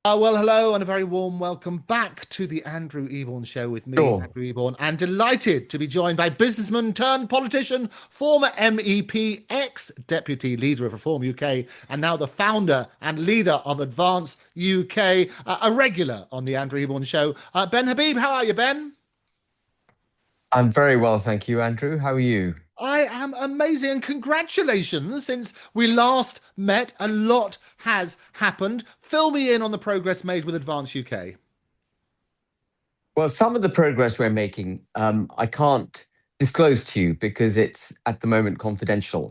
Well, hello, and a very warm welcome back to the Andrew Eborn Show with me, Sure. Andrew Eborn, and delighted to be joined by businessman turned politician, former MEP, ex-deputy leader of Reform UK, and now the founder and leader of Advance UK, a regular on the Andrew Eborn Show. Ben Habib, how are you, Ben? I'm very well, thank you, Andrew. How are you? I am amazing and congratulations. Since we last met, a lot has happened. Fill me in on the progress made with Advance UK. Well, some of the progress we're making, I can't disclose to you because it's at the moment confidential.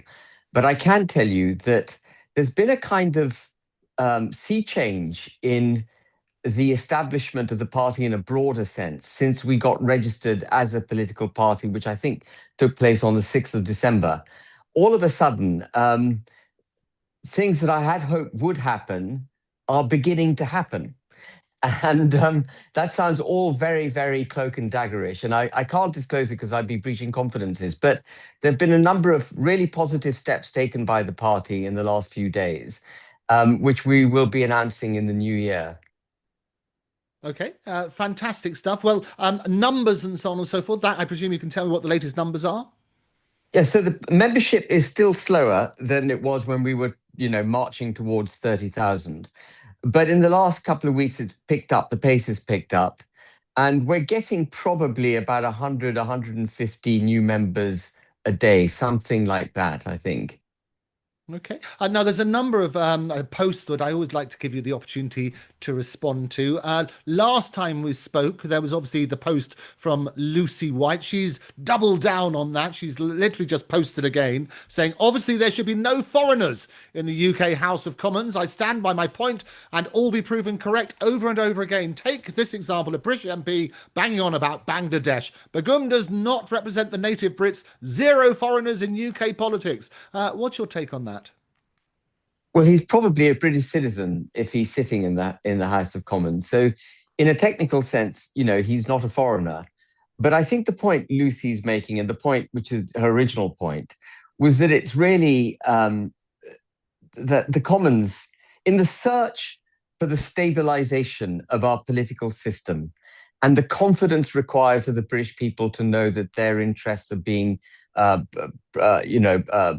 But I can tell you that there's been a kind of sea change in the establishment of the party in a broader sense since we got registered as a political party, which I think took place on the 6th of December. All of a sudden, things that I had hoped would happen are beginning to happen. And that sounds all very, very cloak and daggerish. And I can't disclose it because I'd be breaching confidences. But there have been a number of really positive steps taken by the party in the last few days, which we will be announcing in the new year. Okay, fantastic stuff. Well, numbers and so on and so forth. That I presume you can tell me what the latest numbers are. Yeah, so the membership is still slower than it was when we were, marching towards 30,000. But in the last couple of weeks, it's picked up, the pace has picked up. And we're getting probably about 100, 150 new members a day, something like that, I think. Okay. Now, there's a number of posts that I always like to give you the opportunity to respond to. Last time we spoke, there was obviously the post from Lucy White. She's doubled down on that. She's literally just posted again saying, obviously, there should be no foreigners in the UK House of Commons. I stand by my point and all be proven correct over and over again. Take this example, a British MP banging on about Bangladesh. Begum does not represent the native Brits. Zero foreigners in UK politics. What's your take on that? Well, he's probably a British citizen if he's sitting in the House of Commons. So, in a technical sense, he's not a foreigner. But I think the point Lucy's making, and the point which is her original point, was that it's really that the Commons, in the search for the stabilization of our political system and the confidence required for the British people to know that their interests are being, uh, uh, you know, uh,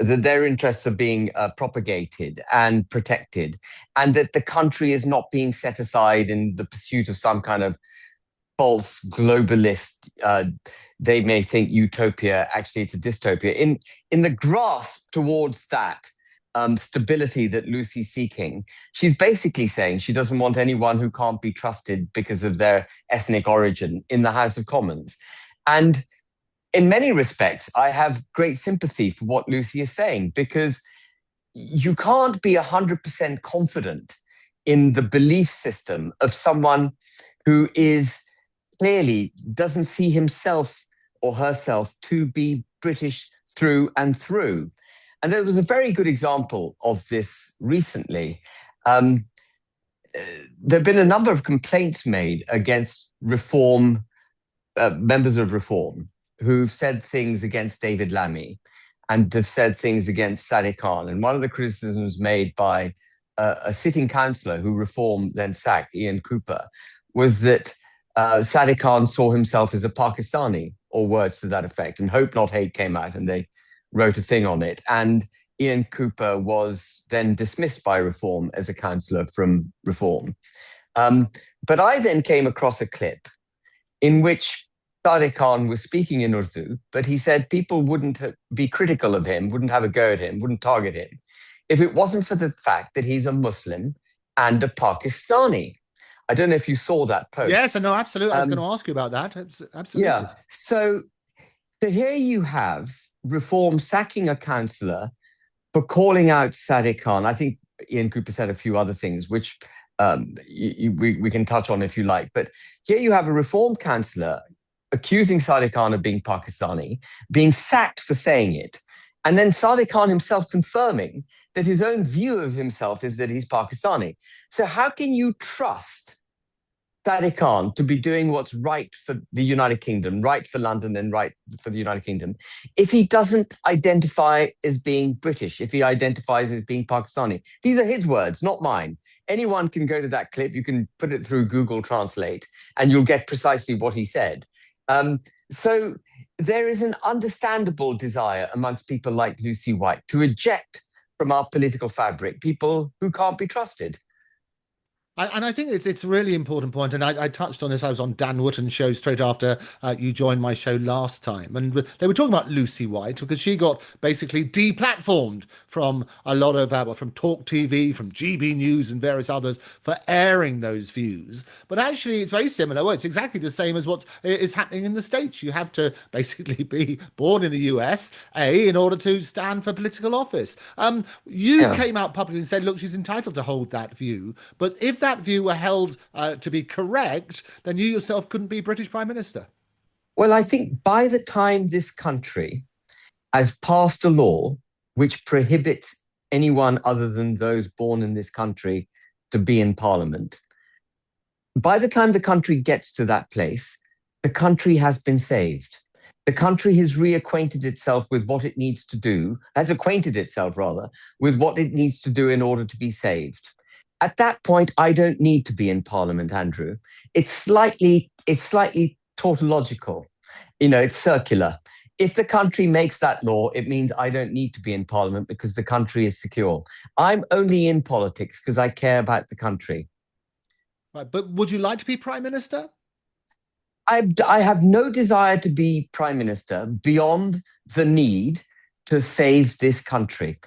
that their interests are being propagated and protected, and that the country is not being set aside in the pursuit of some kind of false globalist, they may think utopia, actually it's a dystopia. In the grasp towards that stability that Lucy's seeking, she's basically saying she doesn't want anyone who can't be trusted because of their ethnic origin in the House of Commons. And in many respects, I have great sympathy for what Lucy is saying because you can't be 100% confident in the belief system of someone who is clearly doesn't see himself or herself to be British through and through. And there was a very good example of this recently. Um, there have been a number of complaints made against Reform, members of Reform, who've said things against David Lammy and have said things against Sadiq Khan. And one of the criticisms made by a sitting councillor who Reform then sacked, Ian Cooper, was that Sadiq Khan saw himself as a Pakistani, or words to that effect. And Hope Not Hate came out and they wrote a thing on it. And Ian Cooper was then dismissed by Reform as a councillor from Reform. Um, but I then came across a clip in which Sadiq Khan was speaking in Urdu, but he said people wouldn't be critical of him, wouldn't have a go at him, wouldn't target him, if it wasn't for the fact that he's a Muslim and a Pakistani. I don't know if you saw that Yes, post. I know, absolutely. I was going to Um, ask you about that. Absolutely. yeah. So here you have Reform sacking a councillor for calling out Sadiq Khan. I think Ian Cooper said a few other things, which we can touch on if you like. But here you have a Reform councillor accusing Sadiq Khan of being Pakistani, being sacked for saying it, and then Sadiq Khan himself confirming that his own view of himself is that he's Pakistani. So how can you trust Sadiq Khan to be doing what's right for the United Kingdom, right for London, and right for the United Kingdom, if he doesn't identify as being British, if he identifies as being Pakistani. These are his words, not mine. Anyone can go to that clip. You can put it through Google Translate, and you'll get precisely what he said. So there is an understandable desire amongst people like Lucy White to eject from our political fabric people who can't be trusted. And I think it's a really important point, and I touched on this. I was on Dan Wootton's show straight after you joined my show last time, and they were talking about Lucy White because she got basically deplatformed from a lot of from Talk TV, from GB News, and various others for airing those views. But actually, it's very similar. Well, it's exactly the same as what is happening in the States. You have to basically be born in the US, in order to stand for political office. You Yeah. came out publicly and said, look, she's entitled to hold that view, but if that view were held to be correct, then you yourself couldn't be British Prime Minister. Well, I think by the time this country has passed a law which prohibits anyone other than those born in this country to be in Parliament, by the time the country gets to that place, the country has been saved. The country has reacquainted itself with what it needs to do, has acquainted itself rather, with what it needs to do in order to be saved. At that point, I don't need to be in Parliament, Andrew. It's slightly tautological. It's circular. If the country makes that law, it means I don't need to be in Parliament because the country is secure. I'm only in politics because I care about the country. Right, but would you like to be Prime Minister? I have no desire to be Prime Minister beyond the need to save this country.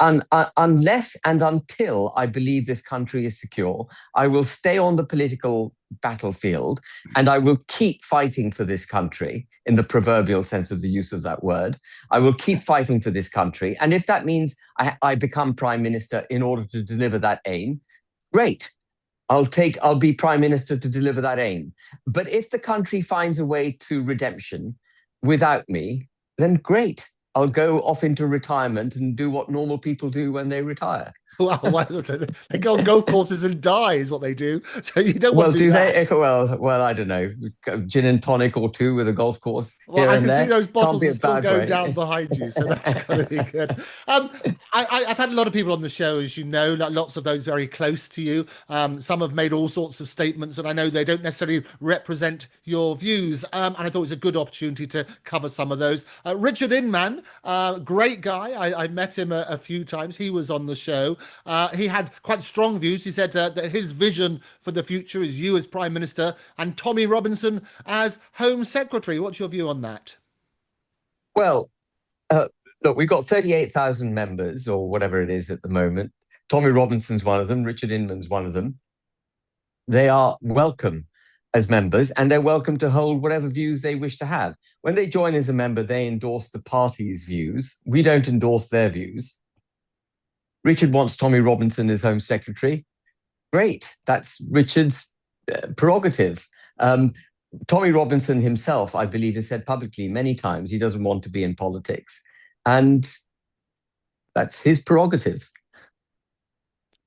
Unless and until I believe this country is secure, I will stay on the political battlefield and I will keep fighting for this country in the proverbial sense of the use of that word. I will keep fighting for this country. And if that means I become Prime Minister in order to deliver that aim, great. I'll be Prime Minister to deliver that aim. But if the country finds a way to redemption without me, then great. I'll go off into retirement and do what normal people do when they retire. Well, they go on golf courses and die is what they do. So you don't want Well, to do do that. they? Well, I don't know. Gin and tonic or two with a golf course Well, here I and can see there. those Can't bottles be are a still bad going down way. behind you, so that's got to be good. I've had a lot of people on the show, as you know, lots of those very close to you. Some have made all sorts of statements, and I know they don't necessarily represent your views. And I thought it was a good opportunity to cover some of those. Richard Inman, great guy. I met him a few times. He was on the show. He had quite strong views. He said that his vision for the future is you as Prime Minister and Tommy Robinson as Home Secretary. What's your view on that? Well, look, we've got 38,000 members or whatever it is at the moment. Tommy Robinson's one of them. Richard Inman's one of them. They are welcome as members and they're welcome to hold whatever views they wish to have. When they join as a member, they endorse the party's views. We don't endorse their views. Richard wants Tommy Robinson as Home Secretary. Great. That's Richard's prerogative. Tommy Robinson himself, I believe, has said publicly many times he doesn't want to be in politics. And that's his prerogative.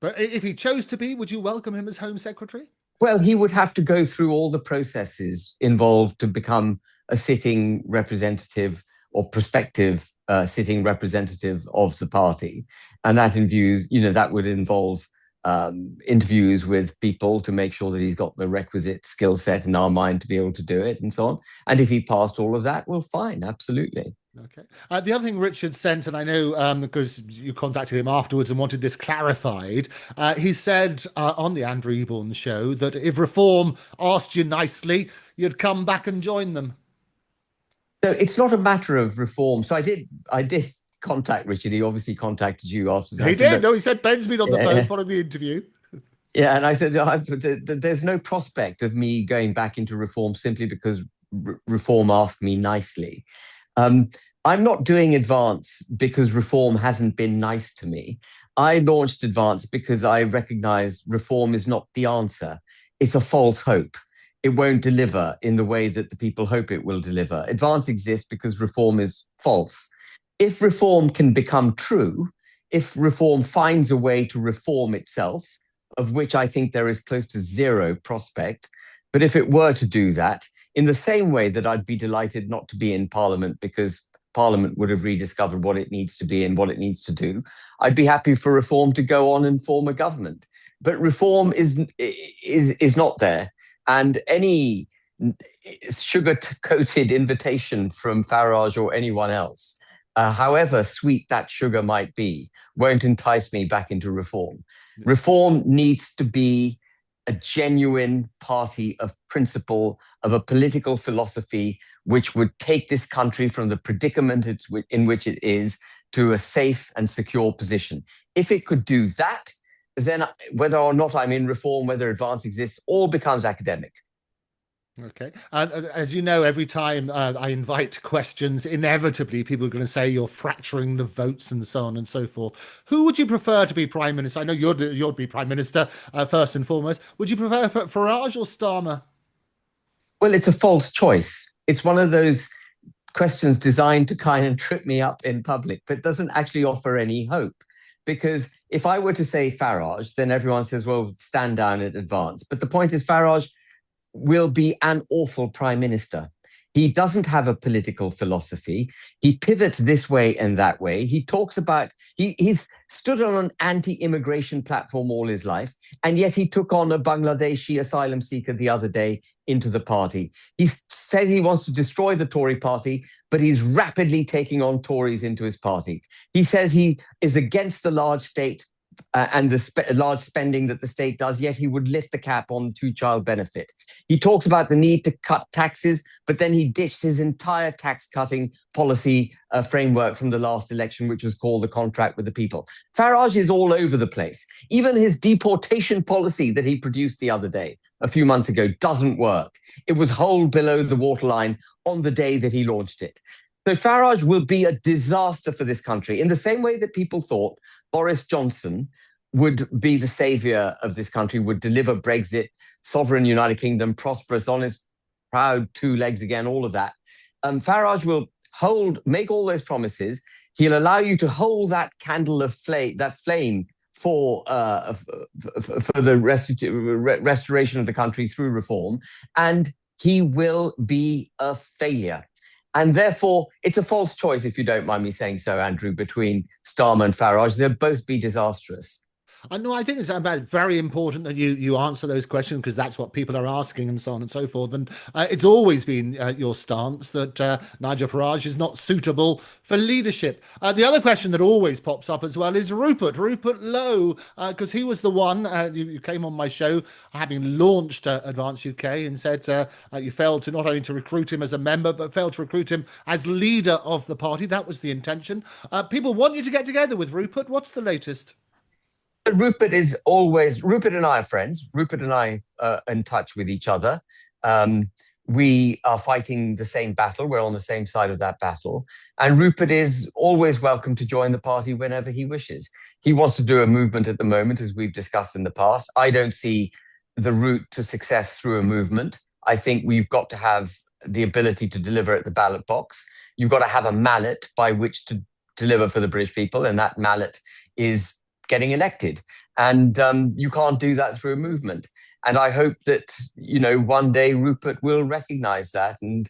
But if he chose to be, would you welcome him as Home Secretary? Well, he would have to go through all the processes involved to become a sitting representative or prospective sitting representative of the party. And that would involve interviews with people to make sure that he's got the requisite skill set in our mind to be able to do it and so on. And if he passed all of that, well, fine, absolutely. Okay. The other thing Richard sent, and I know because you contacted him afterwards and wanted this clarified, he said on the Andrew Eborn show that if Reform asked you nicely, you'd come back and join them. So it's not a matter of Reform. So I did contact Richard. He obviously contacted you afterwards. He did. No, he said Ben's been on the phone following the interview. Yeah, and I said, there's no prospect of me going back into Reform simply because Reform asked me nicely. I'm not doing Advance because Reform hasn't been nice to me. I launched Advance because I recognized Reform is not the answer. It's a false hope. It won't deliver in the way that the people hope it will deliver. Advance exists because Reform is false. If Reform can become true, if Reform finds a way to reform itself, of which I think there is close to zero prospect. But if it were to do that, in the same way that I'd be delighted not to be in Parliament because Parliament would have rediscovered what it needs to be and what it needs to do, I'd be happy for Reform to go on and form a government. But Reform is not there. And any sugar-coated invitation from Farage or anyone else, however sweet that sugar might be, won't entice me back into Reform. Reform needs to be a genuine party of principle, of a political philosophy, which would take this country from the predicament in which it is to a safe and secure position. If it could do that, then whether or not I'm in Reform, whether Advance exists, all becomes academic. Okay. As you know, every time I invite questions, inevitably people are going to say you're fracturing the votes and so on and so forth. Who would you prefer to be Prime Minister? I know you'd be Prime Minister first and foremost. Would you prefer Farage or Starmer? Well, it's a false choice. It's one of those questions designed to kind of trip me up in public, but doesn't actually offer any hope. Because if I were to say Farage, then everyone says, well, stand down at Advance. But the point is, Farage will be an awful prime minister. He doesn't have a political philosophy. He pivots this way and that way. He talks about, he's stood on an anti-immigration platform all his life, and yet he took on a Bangladeshi asylum seeker the other day into the party. He says he wants to destroy the Tory party, but he's rapidly taking on Tories into his party. He says he is against the large state and the large spending that the state does, yet he would lift the cap on the two-child benefit. He talks about the need to cut taxes, but then he ditched his entire tax-cutting policy framework from the last election, which was called the contract with the people. Farage is all over the place. Even his deportation policy that he produced the other day, a few months ago, doesn't work. It was hold below the waterline on the day that he launched it. So Farage will be a disaster for this country in the same way that people thought Boris Johnson would be the savior of this country, would deliver Brexit, sovereign United Kingdom, prosperous, honest, proud, two legs again, all of that. Farage will make all those promises. He'll allow you to hold that candle of flame for the restoration of the country through reform, and he will be a failure. And therefore, it's a false choice, if you don't mind me saying so, Andrew, between Starmer and Farage. They'll both be disastrous. I think it's very important that you answer those questions, because that's what people are asking and so on and so forth. And it's always been your stance that Nigel Farage is not suitable for leadership. The other question that always pops up as well is Rupert Lowe, because he was the one, you came on my show having launched Advance UK and said you failed to not only to recruit him as a member, but failed to recruit him as leader of the party. That was the intention. People want you to get together with Rupert. What's the latest? Rupert and I are friends. Rupert and I are in touch with each other. We are fighting the same battle. We're on the same side of that battle. And Rupert is always welcome to join the party whenever he wishes. He wants to do a movement at the moment, as we've discussed in the past. I don't see the route to success through a movement. I think we've got to have the ability to deliver at the ballot box. You've got to have a mallet by which to deliver for the British people, and that mallet is getting elected. And you can't do that through a movement. And I hope that, one day Rupert will recognize that and,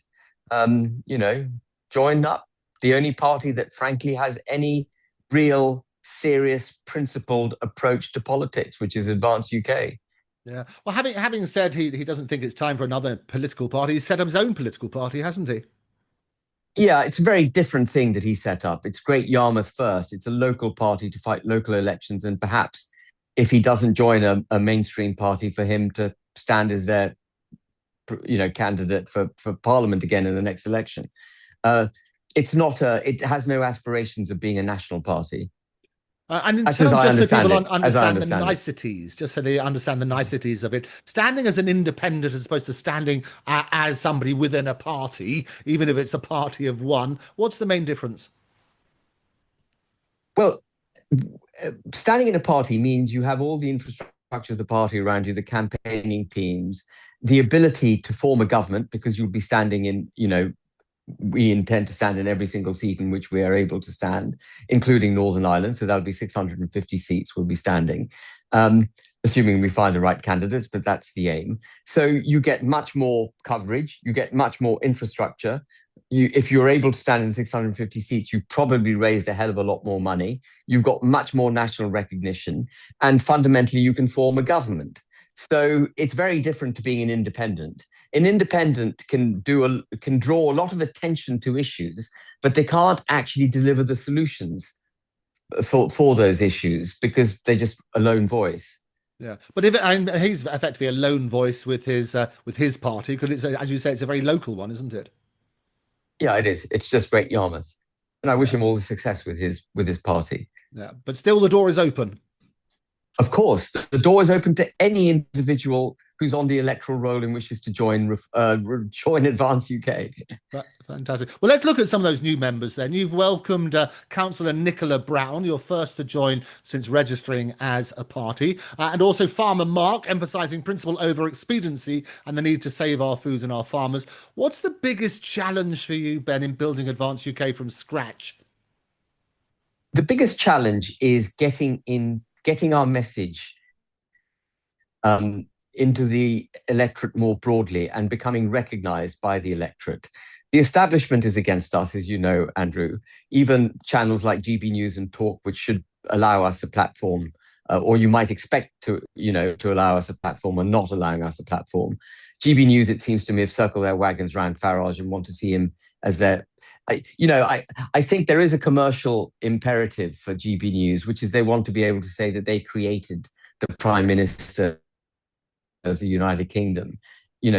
join up the only party that frankly has any real, serious, principled approach to politics, which is Advance UK. Yeah. Well, having said he doesn't think it's time for another political party, he's set up his own political party, hasn't he? Yeah, it's a very different thing that he set up. It's Great Yarmouth First. It's a local party to fight local elections. And perhaps if he doesn't join a mainstream party, for him to stand as their candidate for Parliament again in the next election. It has no aspirations of being a national party. And in terms, just so people understand the niceties, just so they understand the niceties of it, standing as an independent as opposed to standing as somebody within a party, even if it's a party of one, what's the main difference? Well, standing in a party means you have all the infrastructure of the party around you, the campaigning teams, the ability to form a government, because you'll be standing in, we intend to stand in every single seat in which we are able to stand, including Northern Ireland. So that'll be 650 seats we'll be standing. assuming we find the right candidates, but that's the aim. So you get much more coverage, you get much more infrastructure. If you're able to stand in 650 seats, you probably raised a hell of a lot more money. You've got much more national recognition, and fundamentally, you can form a government. So it's very different to being an independent. An independent can draw a lot of attention to issues, but they can't actually deliver the solutions for those issues because they're just a lone voice. Yeah, but and he's effectively a lone voice with his party because it's as you say, it's a very local one, isn't it? Yeah, it is. It's just Great Yarmouth, and I wish Yeah, him all the success with his party. yeah. But still, the door is open. Of course, the door is open to any individual who's on the electoral roll and wishes to join Advance UK. Fantastic. Well, let's look at some of those new members then. You've welcomed Councillor Nicola Brown, your first to join since registering as a party, and also Farmer Mark, emphasising principle over expediency and the need to save our food and our farmers. What's the biggest challenge for you, Ben, in building Advance UK from scratch? The biggest challenge is getting our message into the electorate more broadly and becoming recognised by the electorate. The establishment is against us, as you know, Andrew. Even channels like GB News and Talk, which should allow us a platform, or you might expect to allow us a platform, are not allowing us a platform. GB News, it seems to me, have circled their wagons around Farage and want to see him as their. I think there is a commercial imperative for GB News, which is they want to be able to say that they created the Prime Minister of the United Kingdom.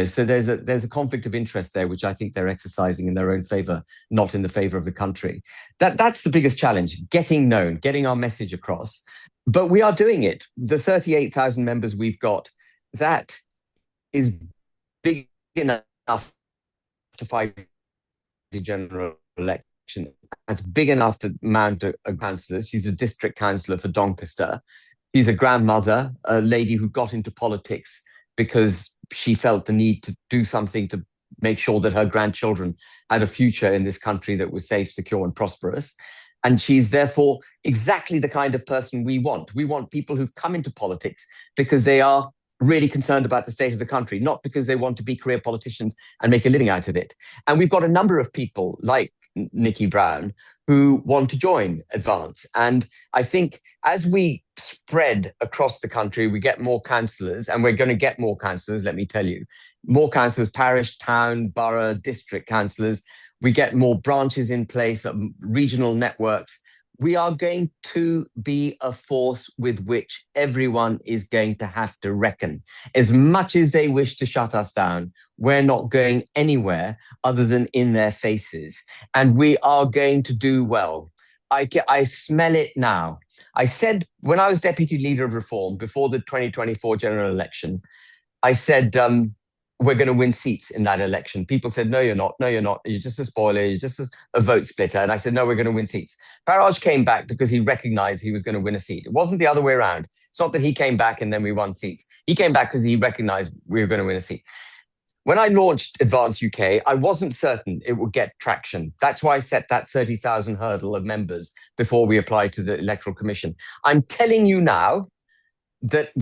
So there's a conflict of interest there, which I think they're exercising in their own favor, not in the favor of the country. That's the biggest challenge: getting known, getting our message across. But we are doing it. The 38,000 members we've got, that is big enough to fight the general election. That's big enough to mount a councillor. She's a district councillor for Doncaster. She's a grandmother, a lady who got into politics because she felt the need to do something to make sure that her grandchildren had a future in this country that was safe, secure, and prosperous. And she's therefore exactly the kind of person we want. We want people who've come into politics because they are really concerned about the state of the country, not because they want to be career politicians and make a living out of it. And we've got a number of people like Nikki Brown who want to join Advance. And I think as we spread across the country, we get more councillors, and we're going to get more councillors, let me tell you. More councillors, parish, town, borough, district councillors. We get more branches in place, regional networks. We are going to be a force with which everyone is going to have to reckon. As much as they wish to shut us down, we're not going anywhere other than in their faces. And we are going to do well. I smell it now. I said, when I was Deputy Leader of Reform before the 2024 general election, I said, we're going to win seats in that election. People said, no, you're not. No, you're not. You're just a spoiler. You're just a vote splitter. And I said, no, we're going to win seats. Farage came back because he recognized he was going to win a seat. It wasn't the other way around. It's not that he came back and then we won seats. He came back because he recognized we were going to win a seat. When I launched Advance UK, I wasn't certain it would get traction. That's why I set that 30,000 hurdle of members before we applied to the Electoral Commission. I'm telling you now that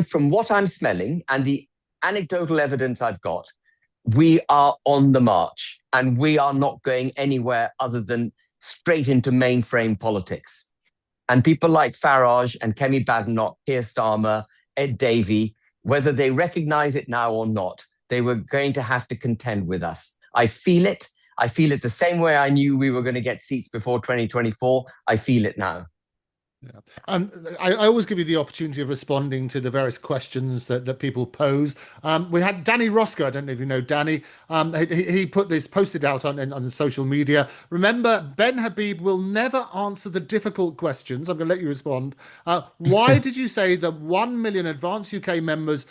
from what I'm smelling and the anecdotal evidence I've got, we are on the march, and we are not going anywhere other than straight into mainframe politics. And people like Farage and Kemi Badenoch, Keir Starmer, Ed Davey, whether they recognize it now or not, they were going to have to contend with us. I feel it. I feel it the same way I knew we were going to get seats before 2024. I feel it now. Yeah. I always give you the opportunity of responding to the various questions that people pose. We had Danny Roscoe. I don't know if you know Danny. He posted out on social media. Remember, Ben Habib will never answer the difficult questions. I'm going to let you respond. Why did you say that 1 million Advance UK members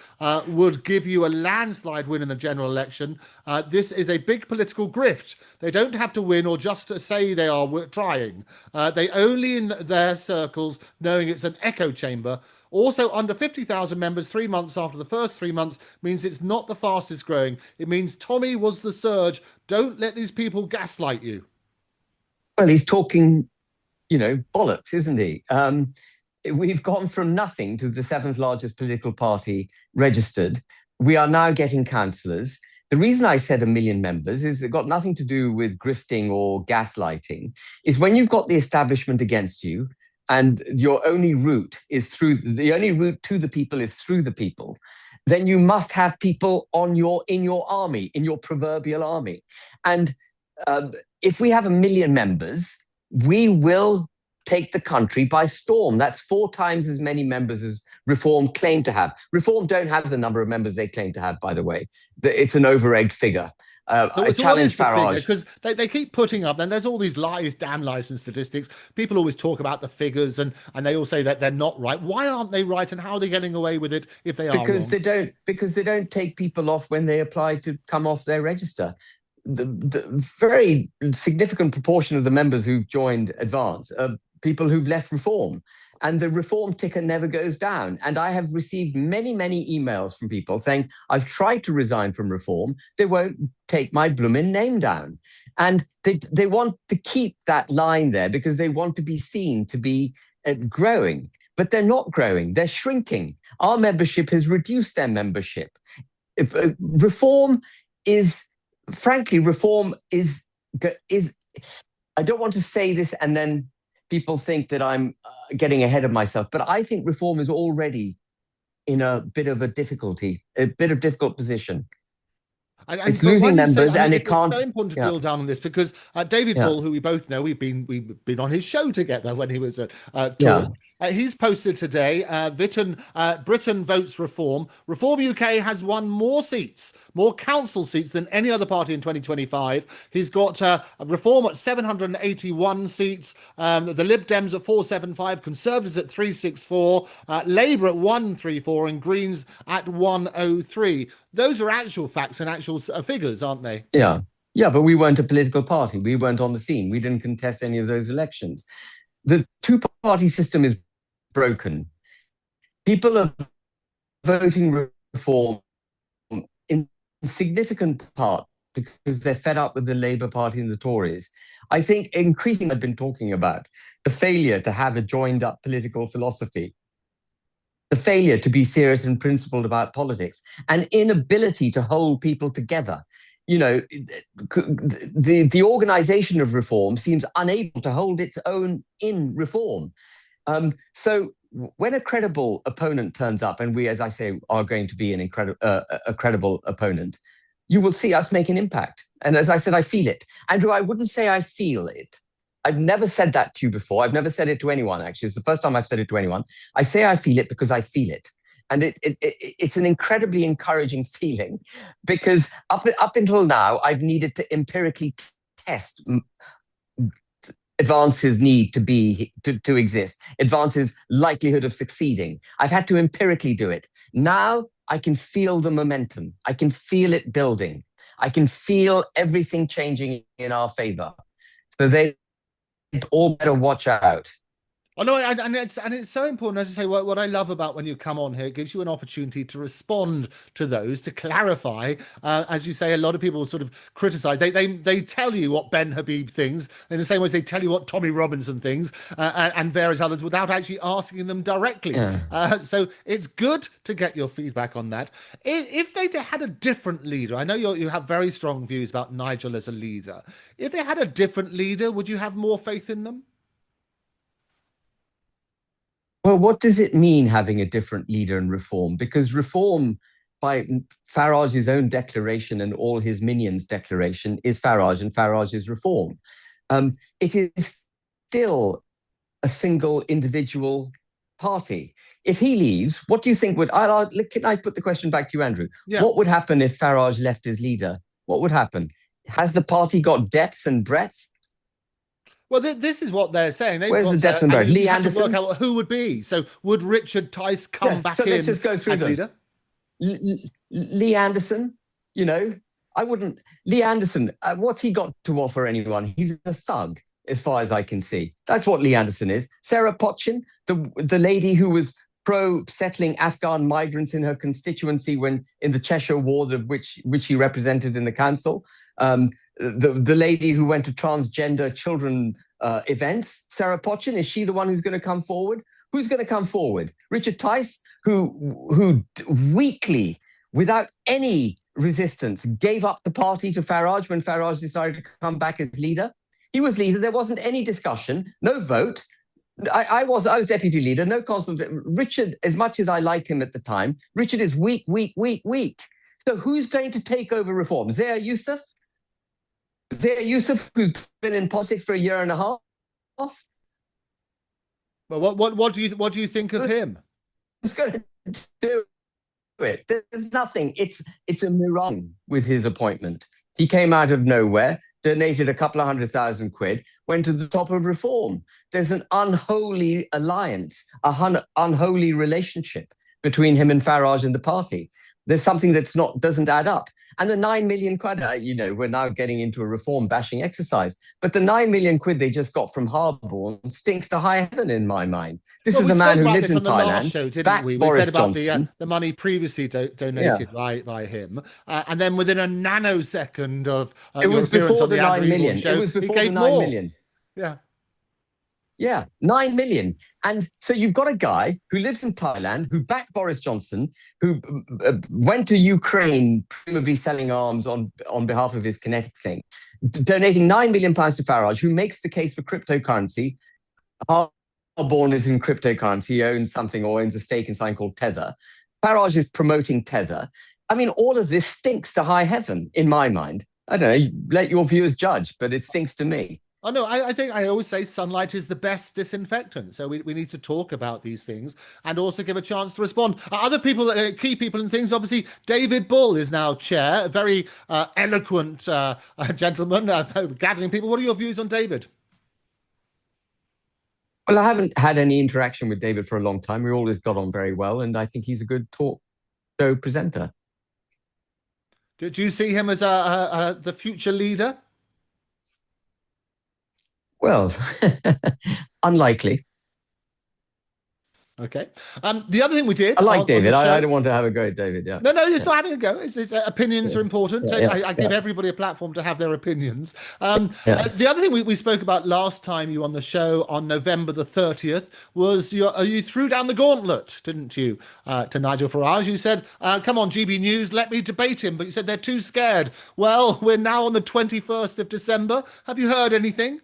would give you a landslide win in the general election? This is a big political grift. They don't have to win or just to say they are trying. They only in their circles, knowing it's an echo chamber. Also, under 50,000 members 3 months after the first 3 months means it's not the fastest growing. It means Tommy was the surge. Don't let these people gaslight you. Well, he's talking, bollocks, isn't he? we've gone from nothing to the seventh largest political party registered. We are now getting councillors. The reason I said 1 million members is it got nothing to do with grifting or gaslighting, is when you've got the establishment against you and your only route is through, the only route to the people is through the people, then you must have people in your army, in your proverbial army. And if we have 1 million members, we will take the country by storm. That's 4 times as many members as Reform claim to have. Reform don't have the number of members they claim to have, by the way. It's an over-egged figure. I challenge Farage. Because they keep putting up, and there's all these lies, damn lies and statistics. People always talk about the figures, and they all say that they're not right. Why aren't they right, and how are they getting away with it if they are wrong? Because they don't take people off when they apply to come off their register. The very significant proportion of the members who've joined Advance are people who've left Reform, and the Reform ticker never goes down. And I have received many, many emails from people saying, I've tried to resign from Reform. They won't take my blooming name down. And they want to keep that line there because they want to be seen to be growing. But they're not growing. They're shrinking. Our membership has reduced their membership. Reform is, frankly, Reform is, I don't want to say this and then people think that I'm getting ahead of myself, but I think Reform is already in a bit of difficult position. It's losing members, and it can't. It's so important to drill down on this because David Bull, who we both know, we've been on his show together when he was at Talk. He's posted today. Britain votes Reform. Reform UK has won more council seats than any other party in 2025. He's got Reform at 781 seats. The Lib Dems at 475, Conservatives at 364, Labour at 134, and Greens at 103. Those are actual facts and actual figures, aren't they? Yeah, but we weren't a political party. We weren't on the scene. We didn't contest any of those elections. The two-party system is broken. People are voting Reform in significant part because they're fed up with the Labour Party and the Tories. I think increasingly I've been talking about the failure to have a joined-up political philosophy, the failure to be serious and principled about politics, and inability to hold people together. You know, the organization of Reform seems unable to hold its own in Reform. So when a credible opponent turns up, and we, as I say, are going to be a credible opponent, you will see us make an impact. And as I said, I feel it. Andrew, I wouldn't say I feel it. I've never said that to you before. I've never said it to anyone, actually. It's the first time I've said it to anyone. I say I feel it because I feel it. And it's an incredibly encouraging feeling because up until now, I've needed to empirically test Advance's need to exist, Advance's likelihood of succeeding. I've had to empirically do it. Now I can feel the momentum. I can feel it building. I can feel everything changing in our favor. So they all better watch out. Oh no, and it's so important. As I say, what I love about when you come on here, it gives you an opportunity to respond to those, to clarify. As you say, a lot of people sort of criticize. They tell you what Ben Habib thinks in the same way as they tell you what Tommy Robinson thinks and various others without actually asking them directly. Yeah. So it's good to get your feedback on that. If they had a different leader, I know you have very strong views about Nigel as a leader. If they had a different leader, would you have more faith in them? Well, what does it mean having a different leader in Reform? Because Reform, by Farage's own declaration and all his minions' declaration, is Farage, and Farage is Reform. It is still a single individual party. If he leaves, what do you think would... Can I put the question back to you, Andrew? Yeah. What would happen if Farage left as leader? What would happen? Has the party got depth and breadth? Well, this is what they're saying. Where's the depth and breadth? Lee Anderson? Work out who would be. So would Richard Tice come back in let's just go through as leader? Lee Anderson, I wouldn't... Lee Anderson, what's he got to offer anyone? He's a thug, as far as I can see. That's what Lee Anderson is. Sarah Potchin, the lady who was pro-settling Afghan migrants in her constituency when in the Cheshire ward of which he represented in the council. The lady who went to transgender children events, Sarah Potchin, is she the one who's going to come forward? Who's going to come forward? Richard Tice, who weakly, without any resistance, gave up the party to Farage when Farage decided to come back as leader. He was leader. There wasn't any discussion, no vote. I was deputy leader, no constant. Richard, as much as I liked him at the time, Richard is weak, weak, weak, weak. So who's going to take over reform? Zia Yusuf? Zia Yusuf, who's been in politics for a year and a half? Well, what do you think of him? Who's going to do it? There's nothing. It's a mirage with his appointment. He came out of nowhere, donated a couple of £100,000, went to the top of reform. There's an unholy alliance, unholy relationship between him and Farage and the party. There's something doesn't add up. And the 9 million quid, we're now getting into a reform bashing exercise, but the 9 million quid they just got from Harborne stinks to high heaven in my mind. This is a man who lives in Thailand. Show, didn't we? We said about the money previously donated by him, and then within a nanosecond of it was before the 9 million. It was before the 9 million. Yeah. Yeah, 9 million. And so you've got a guy who lives in Thailand, who backed Boris Johnson, who went to Ukraine, presumably selling arms on behalf of his kinetic thing, donating £9 million to Farage, who makes the case for cryptocurrency. Harborne is in cryptocurrency. He owns something or owns a stake in something called Tether. Farage is promoting Tether. I mean, all of this stinks to high heaven, in my mind. I don't know, let your viewers judge, but it stinks to me. Oh, no, I think I always say sunlight is the best disinfectant. So we need to talk about these things and also give a chance to respond. Other people, key people and things, obviously, David Bull is now chair, a very eloquent gentleman, gathering people. What are your views on David? Well, I haven't had any interaction with David for a long time. We always got on very well, and I think he's a good talk show presenter. Do you see him as the future leader? Well, unlikely. Okay. The other thing we did. I like David. I don't want to have a go at David. Yeah. No, it's not having a go. It's opinions are important. I give everybody a platform to have their opinions. The other thing we spoke about last time you were on the show on November the 30th was you threw down the gauntlet, didn't you, to Nigel Farage? You said, come on, GB News, let me debate him. But you said they're too scared. Well, we're now on the 21st of December. Have you heard anything?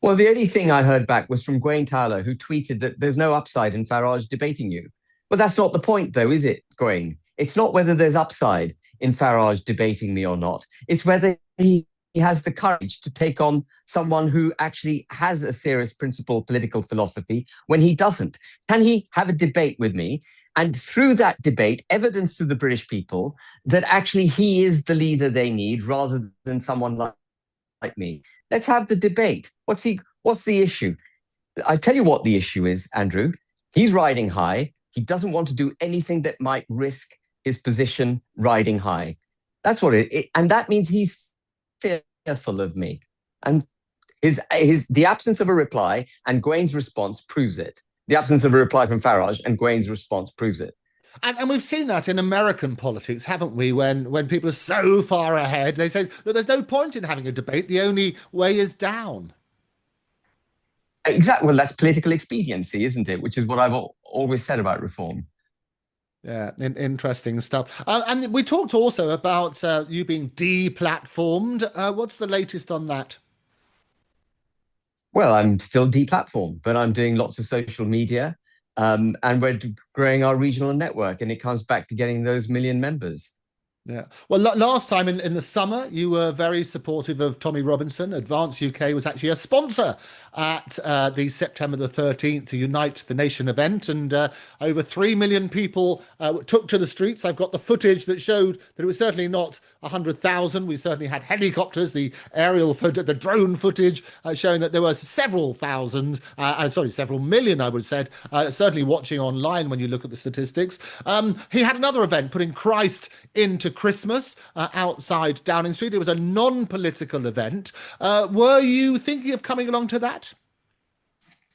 Well, the only thing I heard back was from Gwaine Tyler, who tweeted that there's no upside in Farage debating you. But that's not the point, though, is it, Gwaine? It's not whether there's upside in Farage debating me or not. It's whether he has the courage to take on someone who actually has a serious principled political philosophy when he doesn't. Can he have a debate with me? And through that debate, evidence to the British people that actually he is the leader they need rather than someone like me. Let's have the debate. What's the issue? I tell you what the issue is, Andrew. He's riding high. He doesn't want to do anything that might risk his position riding high. That's what and that means he's fearful of me. And the absence of a reply and Gwaine's response proves it. The absence of a reply from Farage and Gwaine's response proves it. And we've seen that in American politics, haven't we? When people are so far ahead, they say, look, there's no point in having a debate. The only way is down. Exactly. Well, that's political expediency, isn't it? Which is what I've always said about reform. Yeah, interesting stuff. And we talked also about you being deplatformed. What's the latest on that? Well, I'm still deplatformed, but I'm doing lots of social media. And we're growing our regional network, and it comes back to getting those million members. Yeah. Well, last time in the summer, you were very supportive of Tommy Robinson. Advance UK was actually a sponsor at the September the 13th Unite the Nation event, and over 3 million people took to the streets. I've got the footage that showed that it was certainly not 100,000. We certainly had helicopters, the aerial footage, the drone footage showing that there was several million, I would say, certainly watching online when you look at the statistics. He had another event putting Christ into Christmas outside Downing Street. It was a non-political event. Were you thinking of coming along to that?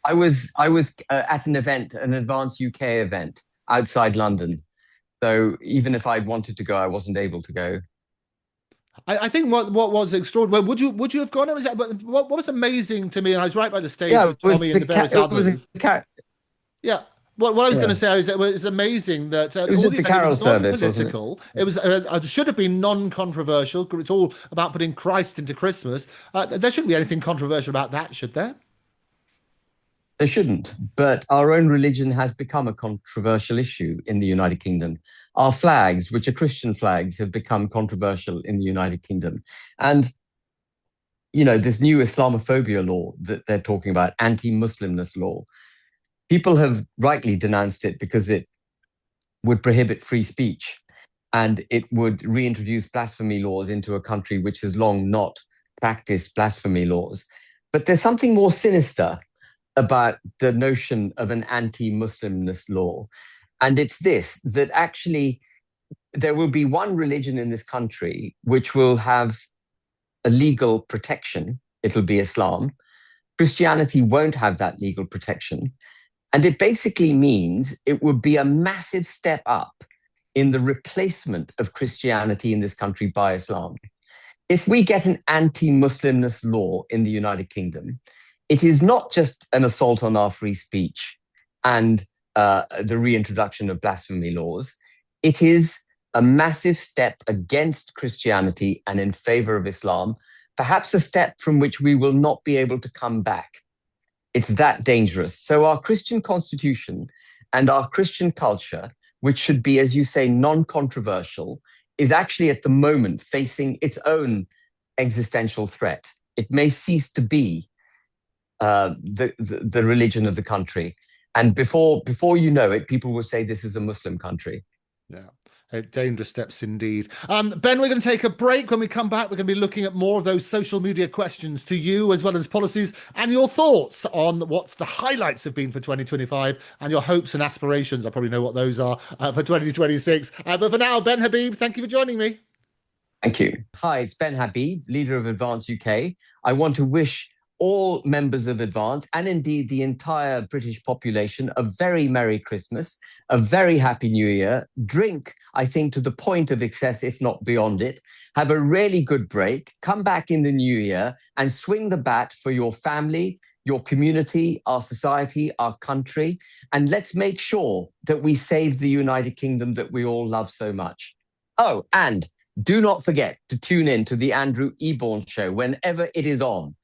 I was at an event, an Advance UK event outside London. So even if I'd wanted to go, I wasn't able to go. I think what was extraordinary. Would you have gone? It was what was amazing to me, and I was right by the stage Yeah, with Tommy and the various it was others. a Yeah. What I was going to yeah, say is it was amazing that it was all just the a event, it was carol service, wasn't it? non-political. It was it should have been non-controversial because it's all about putting Christ into Christmas. There shouldn't be anything controversial about that, should there? They shouldn't, but our own religion has become a controversial issue in the United Kingdom. Our flags, which are Christian flags, have become controversial in the United Kingdom. And, this new Islamophobia law that they're talking about, anti-Muslimness law, people have rightly denounced it because it would prohibit free speech and it would reintroduce blasphemy laws into a country which has long not practiced blasphemy laws. But there's something more sinister about the notion of an anti-Muslimness law. And it's this, that actually there will be one religion in this country which will have a legal protection. It'll be Islam. Christianity won't have that legal protection. And it basically means it would be a massive step up in the replacement of Christianity in this country by Islam. If we get an anti-Muslimness law in the United Kingdom, it is not just an assault on our free speech and the reintroduction of blasphemy laws. It is a massive step against Christianity and in favor of Islam, perhaps a step from which we will not be able to come back. It's that dangerous. So our Christian constitution and our Christian culture, which should be, as you say, non-controversial, is actually at the moment facing its own existential threat. It may cease to be the religion of the country. And before you know it, people will say this is a Muslim country. Yeah. Dangerous steps indeed. Ben, we're going to take a break. When we come back, we're going to be looking at more of those social media questions to you, as well as policies and your thoughts on what the highlights have been for 2025 and your hopes and aspirations. I probably know what those are for 2026. But for now, Ben Habib, thank you for joining me. Thank you. Hi, it's Ben Habib, leader of Advance UK. I want to wish all members of Advance, and indeed the entire British population, a very Merry Christmas, a very Happy New Year. Drink, I think, to the point of excess, if not beyond it. Have a really good break. Come back in the new year and swing the bat for your family, your community, our society, our country. And let's make sure that we save the United Kingdom that we all love so much. Oh, and do not forget to tune in to the Andrew Eborn Show whenever it is on.